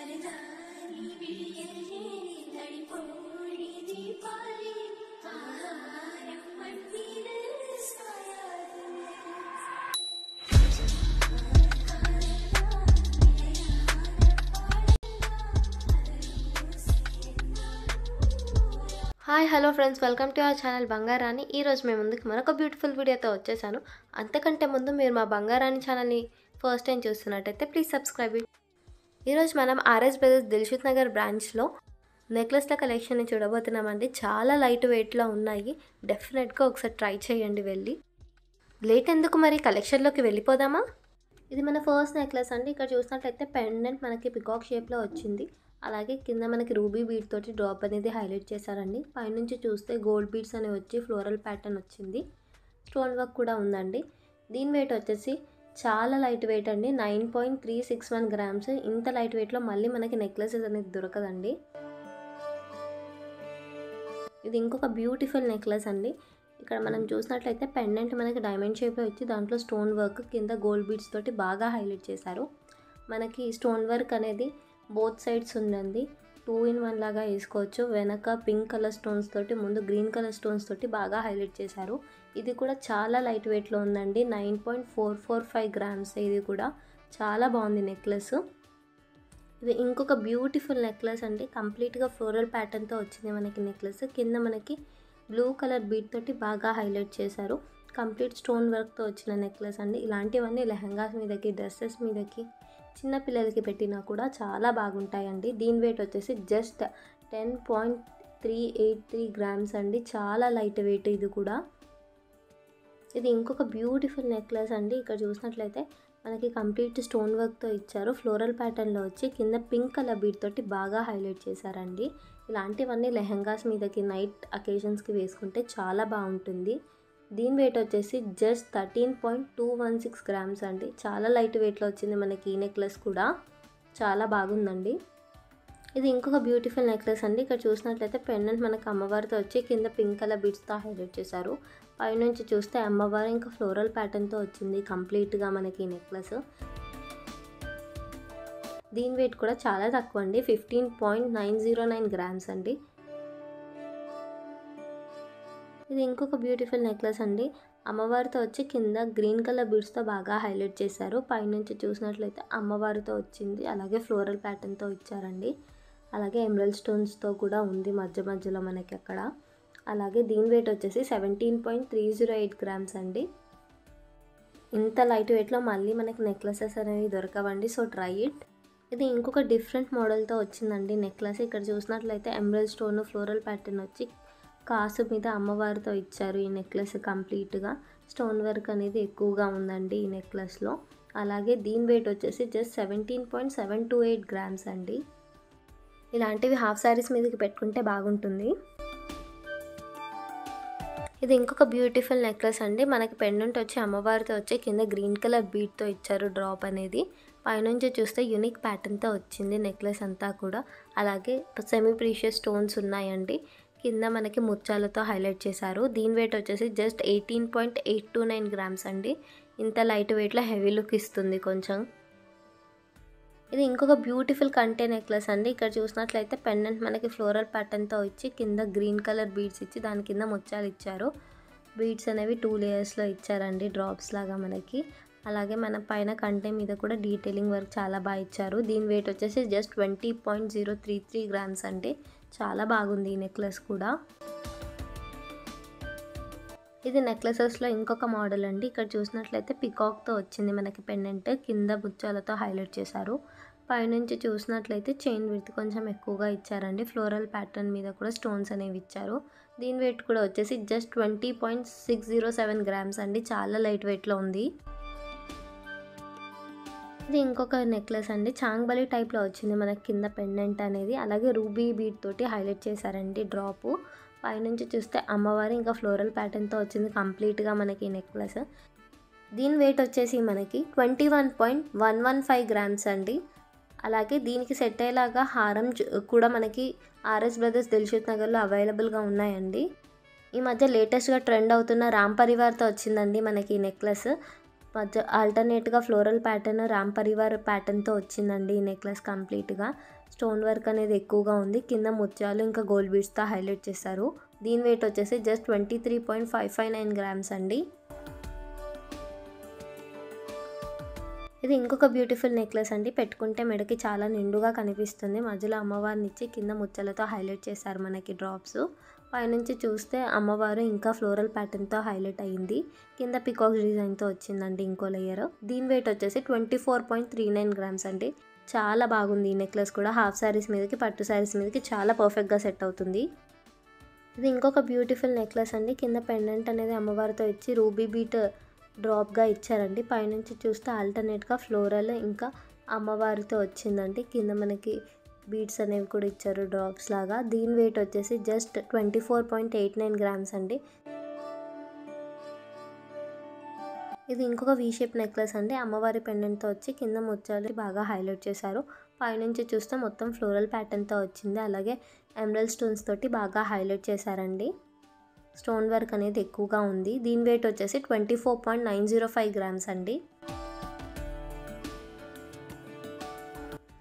Hi hello friends, welcome to our channel Bangarani. ఈరోజు మేము ముందుకు మరొక బ్యూటిఫుల్ వీడియోతో వచ్చేసాను. అంతకంటే ముందు మీరు మా బంగారాణి ఛానల్ని ఫస్ట్ టైం చూస్తున్నట్టయితే ప్లీజ్ సబ్స్క్రైబ్. ఈరోజు మనం ఆర్ఎస్ బ్రదర్స్ దిల్షుక్ నగర్ బ్రాంచ్లో నెక్లెస్ల కలెక్షన్ని చూడబోతున్నామండి. చాలా లైట్ వెయిట్లో ఉన్నాయి. డెఫినెట్గా ఒకసారి ట్రై చేయండి వెళ్ళి. లేట్ ఎందుకు, మరి కలెక్షన్లోకి వెళ్ళిపోదామా? ఇది మన ఫస్ట్ నెక్లెస్ అండి. ఇక్కడ చూసినట్లయితే పెండెంట్ మనకి పికాక్ షేప్లో వచ్చింది. అలాగే కింద మనకి రూబీ బీడ్ తోటి డ్రాప్ అనేది హైలైట్ చేశారండి. పైనుంచి చూస్తే గోల్డ్ బీడ్స్ అనేవి వచ్చి ఫ్లోరల్ ప్యాటర్న్ వచ్చింది. స్టోన్ వర్క్ కూడా ఉందండి. దీని వెయిట్ వచ్చేసి చాలా లైట్ వెయిట్ అండి, 9.361 గ్రామ్స్. ఇంత లైట్ వెయిట్లో మళ్ళీ మనకి నెక్లెసెస్ అనేది దొరకదండి. ఇది ఇంకొక బ్యూటిఫుల్ నెక్లెస్ అండి. ఇక్కడ మనం చూసినట్లయితే పెండెంట్ మనకి డైమండ్ షేప్లో వచ్చి దాంట్లో స్టోన్ వర్క్ కింద గోల్డ్ బీడ్స్ తోటి బాగా హైలైట్ చేశారు. మనకి స్టోన్ వర్క్ అనేది బోత్ సైడ్స్ ఉందండి. 2-in-1 లాగా వేసుకోవచ్చు. వెనక పింక్ కలర్ స్టోన్స్ తోటి, ముందు గ్రీన్ కలర్ స్టోన్స్ తోటి బాగా హైలైట్ చేశారు. ఇది కూడా చాలా లైట్ వెయిట్లో ఉందండి, 9.445 గ్రామ్స్. ఇది కూడా చాలా బాగుంది నెక్లెస్. ఇది ఇంకొక బ్యూటిఫుల్ నెక్లెస్ అండి. కంప్లీట్గా ఫ్లోరల్ ప్యాటర్న్తో వచ్చింది మనకి నెక్లెస్. కింద మనకి బ్లూ కలర్ బీట్ తోటి బాగా హైలైట్ చేశారు. కంప్లీట్ స్టోన్ వర్క్తో వచ్చిన నెక్లెస్ అండి. ఇలాంటివన్నీ లెహంగాస్ మీదకి, డ్రెస్సెస్ మీదకి, చిన్న పిల్లలకి పెట్టినా కూడా చాలా బాగుంటాయండి. దీని వెయిట్ వచ్చేసి జస్ట్ 10.383 గ్రామ్స్ అండి. చాలా లైట్ వెయిట్ ఇది కూడా. ఇది ఇంకొక బ్యూటిఫుల్ నెక్లెస్ అండి. ఇక్కడ చూసినట్లయితే మనకి కంప్లీట్ స్టోన్ వర్క్తో ఇచ్చారు. ఫ్లోరల్ ప్యాటర్న్లో వచ్చి కింద పింక్ కలర్ బీట్ తోటి బాగా హైలైట్ చేశారండి. ఇలాంటివన్నీ లెహంగాస్ మీదకి, నైట్ అకేషన్స్కి వేసుకుంటే చాలా బాగుంటుంది. దీని వెయిట్ వచ్చేసి జస్ట్ 13.216 గ్రామ్స్ అండి. చాలా లైట్ వెయిట్లో వచ్చింది మనకి ఈ నెక్లెస్ కూడా. చాలా బాగుందండి. ఇది ఇంకొక బ్యూటిఫుల్ నెక్లెస్ అండి. ఇక్కడ చూసినట్లయితే పెండెంట్ మనకి అమ్మవారితో వచ్చి కింద పింక్ కలర్ బీడ్స్తో హైలైట్ చేశారు. పైనుంచి చూస్తే అమ్మవారు ఇంకా ఫ్లోరల్ ప్యాటర్న్తో వచ్చింది కంప్లీట్గా మనకి ఈ నెక్లెస్. దీని వెయిట్ కూడా చాలా తక్కువ అండి, 15.909 గ్రామ్స్ అండి. ఇది ఇంకొక బ్యూటిఫుల్ నెక్లెస్ అండి. అమ్మవారితో వచ్చి కింద గ్రీన్ కలర్ బీడ్స్తో బాగా హైలైట్ చేశారు. పైనుంచి చూసినట్లయితే అమ్మవారితో వచ్చింది, అలాగే ఫ్లోరల్ ప్యాటర్న్తో ఇచ్చారండి. అలాగే ఎమరల్డ్ స్టోన్స్తో కూడా ఉంది మధ్య మధ్యలో మనకి అక్కడ. అలాగే దీని వెయిట్ వచ్చేసి 17.308 గ్రామ్స్ అండి. ఇంత లైట్ వెయిట్లో మళ్ళీ మనకి నెక్లెసెస్ అనేవి దొరకవండి, సో ట్రై ఇట్. ఇది ఇంకొక డిఫరెంట్ మోడల్తో వచ్చిందండి నెక్లెస్. ఇక్కడ చూసినట్లయితే ఎమరల్డ్ స్టోన్ ఫ్లోరల్ ప్యాటర్న్ వచ్చి కాసు మీద అమ్మవారితో ఇచ్చారు. ఈ నెక్లెస్ కంప్లీట్గా స్టోన్ వర్క్ అనేది ఎక్కువగా ఉందండి ఈ నెక్లెస్లో. అలాగే దీని వెయిట్ వచ్చేసి జస్ట్ 17.728 గ్రామ్స్ అండి. ఇలాంటివి హాఫ్ శారీస్ మీదకి పెట్టుకుంటే బాగుంటుంది. ఇది ఇంకొక బ్యూటిఫుల్ నెక్లెస్ అండి. మనకి పెండెంట్ వచ్చి అమ్మవారితో వచ్చి కింద గ్రీన్ కలర్ బీట్తో ఇచ్చారు డ్రాప్ అనేది. పైనుంచి చూస్తే యూనిక్ ప్యాటర్న్తో వచ్చింది నెక్లెస్ అంతా కూడా. అలాగే సెమీ ప్రీషియస్ స్టోన్స్ ఉన్నాయండి. కింద మనకి ముత్యాలతో హైలైట్ చేశారు. దీని వెయిట్ వచ్చేసి జస్ట్ 18.829 గ్రామ్స్ అండి. ఇంత లైట్ వెయిట్లో హెవీ లుక్ ఇస్తుంది కొంచెం. ఇది ఇంకొక బ్యూటిఫుల్ కంటే నెక్లెస్ అండి. ఇక్కడ చూసినట్లయితే పెండెంట్ మనకి ఫ్లోరల్ ప్యాటర్న్తో ఇచ్చి కింద గ్రీన్ కలర్ బీడ్స్ ఇచ్చి దాని కింద ముత్యాలు ఇచ్చారు. బీడ్స్ అనేవి 2 లేయర్స్లో ఇచ్చారండి, డ్రాప్స్ లాగా మనకి. అలాగే మన పైన కంటే మీద కూడా డీటెయిలింగ్ వర్క్ చాలా బాగా ఇచ్చారు. దీని వెయిట్ వచ్చేసి జస్ట్ 20.033 గ్రామ్స్ అండి. చాలా బాగుంది ఈ నెక్లెస్ కూడా. ఇది నెక్లెసెస్లో ఇంకొక మోడల్ అండి. ఇక్కడ చూసినట్లయితే పికాక్తో వచ్చింది మనకి పెండెంట్, కింద ముత్యాలతో హైలైట్ చేశారు. పైనుంచి చూసినట్లయితే చైన్ విడ్త్ కొంచెం ఎక్కువగా ఇచ్చారండి. ఫ్లోరల్ ప్యాటర్న్ మీద కూడా స్టోన్స్ అనేవి ఇచ్చారు. దీని వెయిట్ కూడా వచ్చేసి జస్ట్ 20.607 గ్రామ్స్ అండి. చాలా లైట్ వెయిట్లో ఉంది. ఇది ఇంకొక నెక్లెస్ అండి. చాంగ్బలి టైప్లో వచ్చింది మనకి కింద పెండెంట్ అనేది. అలాగే రూబీ బీడ్ తోటి హైలైట్ చేశారండి డ్రాపు. పైనుంచి చూస్తే అమ్మవారి ఇంకా ఫ్లోరల్ ప్యాటర్న్తో వచ్చింది కంప్లీట్గా మనకి నెక్లెస్. దీని వెయిట్ వచ్చేసి మనకి 21.115 గ్రామ్స్ అండి. అలాగే దీనికి సెట్ అయ్యేలాగా హారం కూడా మనకి ఆర్ఎస్ బ్రదర్స్ దిల్షుక్ నగర్లో అవైలబుల్గా ఉన్నాయండి. ఈ మధ్య లేటెస్ట్గా ట్రెండ్ అవుతున్న రామ్ పరివార్తో వచ్చిందండి మనకి నెక్లెస్. మధ్య ఆల్టర్నేట్గా ఫ్లోరల్ ప్యాటర్న్ రామ్ పరివార్ ప్యాటర్న్తో వచ్చిందండి ఈ నెక్లెస్ కంప్లీట్గా. స్టోన్ వర్క్ అనేది ఎక్కువగా ఉంది. కింద ముత్యాలు ఇంకా గోల్డ్ బీడ్స్తో హైలైట్ చేశారు. దీని వెయిట్ వచ్చేసి జస్ట్ 23.559 గ్రామ్స్ అండి. ఇది ఇంకొక బ్యూటిఫుల్ నెక్లెస్ అండి. పెట్టుకుంటే మెడకి చాలా నిండుగా కనిపిస్తుంది. మధ్యలో అమ్మవారిని ఇచ్చి కింద ముత్యాలతో హైలైట్ చేశారు మనకి డ్రాప్స్. పైనుంచి చూస్తే అమ్మవారు ఇంకా ఫ్లోరల్ ప్యాటర్న్తో హైలైట్ అయ్యింది. కింద పికాక్ డిజైన్తో వచ్చిందండి ఇంకో లేయర్. దీని వెయిట్ వచ్చేసి 24.39 గ్రామ్స్ అండి. చాలా బాగుంది ఈ నెక్లెస్ కూడా. హాఫ్ శారీస్ మీదకి పట్టు శారీస్ మీదకి చాలా పర్ఫెక్ట్గా సెట్ అవుతుంది. ఇది ఇంకొక బ్యూటిఫుల్ నెక్లెస్ అండి. కింద పెండెంట్ అనేది అమ్మవారితో ఇచ్చి రూబీ బీట్ డ్రాప్గా ఇచ్చారండి. పైనుంచి చూస్తే ఆల్టర్నేట్గా ఫ్లోరల్ ఇంకా అమ్మవారితో వచ్చిందండి. కింద మనకి బీడ్స్ అనేవి కూడా ఇచ్చారు డ్రాప్స్ లాగా. దీని వెయిట్ వచ్చేసి జస్ట్ 24.89 గ్రామ్స్ అండి. ఇది ఇంకొక వీ షేప్ నెక్లెస్ అండి. అమ్మవారి పెండెంట్తో వచ్చి కింద ముత్యాలు బాగా హైలైట్ చేశారు. పైనుంచి చూస్తే మొత్తం ఫ్లోరల్ ప్యాటర్న్తో వచ్చింది. అలాగే ఎమరల్డ్ స్టోన్స్ తోటి బాగా హైలైట్ చేశారండి. స్టోన్ వర్క్ అనేది ఎక్కువగా ఉంది. దీని వెయిట్ వచ్చేసి 24.905 గ్రామ్స్ అండి.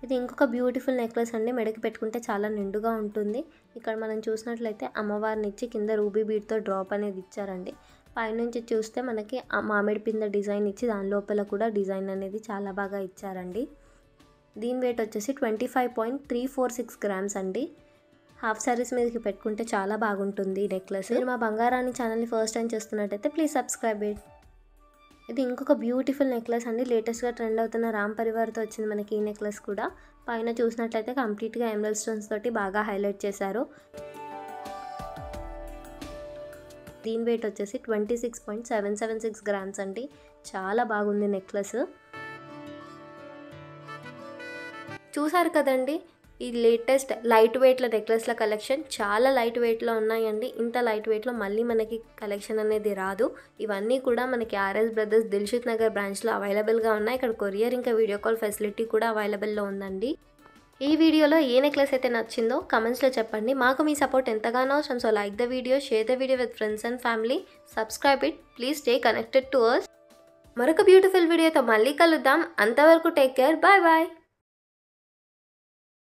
ఇది ఇంకొక బ్యూటిఫుల్ నెక్లెస్ అండి. మెడకి పెట్టుకుంటే చాలా నిండుగా ఉంటుంది. ఇక్కడ మనం చూసినట్లయితే అమ్మవారిని ఇచ్చి కింద రూబీ బీడ్తో డ్రాప్ అనేది ఇచ్చారండి. పైనుంచి చూస్తే మనకి మామిడి పింద డిజైన్ ఇచ్చి దాని లోపల కూడా డిజైన్ అనేది చాలా బాగా ఇచ్చారండి. దీని వెయిట్ వచ్చేసి 25.346 గ్రామ్స్ అండి. హాఫ్ శారీస్ మీదకి పెట్టుకుంటే చాలా బాగుంటుంది ఈ నెక్లెస్. మీరు మా బంగారాణి ఛానల్ని ఫస్ట్ టైం చూస్తున్నట్టయితే ప్లీజ్ సబ్స్క్రైబ్ ఇట్. ఇది ఇంకొక బ్యూటిఫుల్ నెక్లెస్ అండి. లేటెస్ట్గా ట్రెండ్ అవుతున్న రామ్ పరివార్తో వచ్చింది మనకి ఈ నెక్లెస్ కూడా. పైన చూసినట్లయితే కంప్లీట్గా ఎమరల్డ్ స్టోన్స్ తోటి బాగా హైలైట్ చేశారు. దీని వెయిట్ వచ్చేసి 26.776 గ్రామ్స్ అండి. చాలా బాగుంది నెక్లెస్. చూసారు కదండి ఈ లేటెస్ట్ లైట్ వెయిట్ల నెక్లెస్ల కలెక్షన్. చాలా లైట్ వెయిట్లో ఉన్నాయండి. ఇంత లైట్ వెయిట్లో మళ్ళీ మనకి కలెక్షన్ అనేది రాదు. ఇవన్నీ కూడా మనకి ఆర్ఎస్ బ్రదర్స్ దిల్షుక్ నగర్ బ్రాంచ్లో అవైలబుల్గా ఉన్నాయి. ఇక్కడ కొరియర్ ఇంకా వీడియో కాల్ ఫెసిలిటీ కూడా అవైలబుల్లో ఉందండి. ఈ వీడియోలో ఏ నెక్లెస్ అయితే నచ్చిందో కమెంట్స్లో చెప్పండి. మాకు మీ సపోర్ట్ ఎంతగానో అవసరం. So like the video, share the video with friends and family, subscribe it, please stay connected to us. మరొక బ్యూటిఫుల్ వీడియోతో మళ్ళీ కలుద్దాం. అంతవరకు టేక్ కేర్, బాయ్ బాయ్.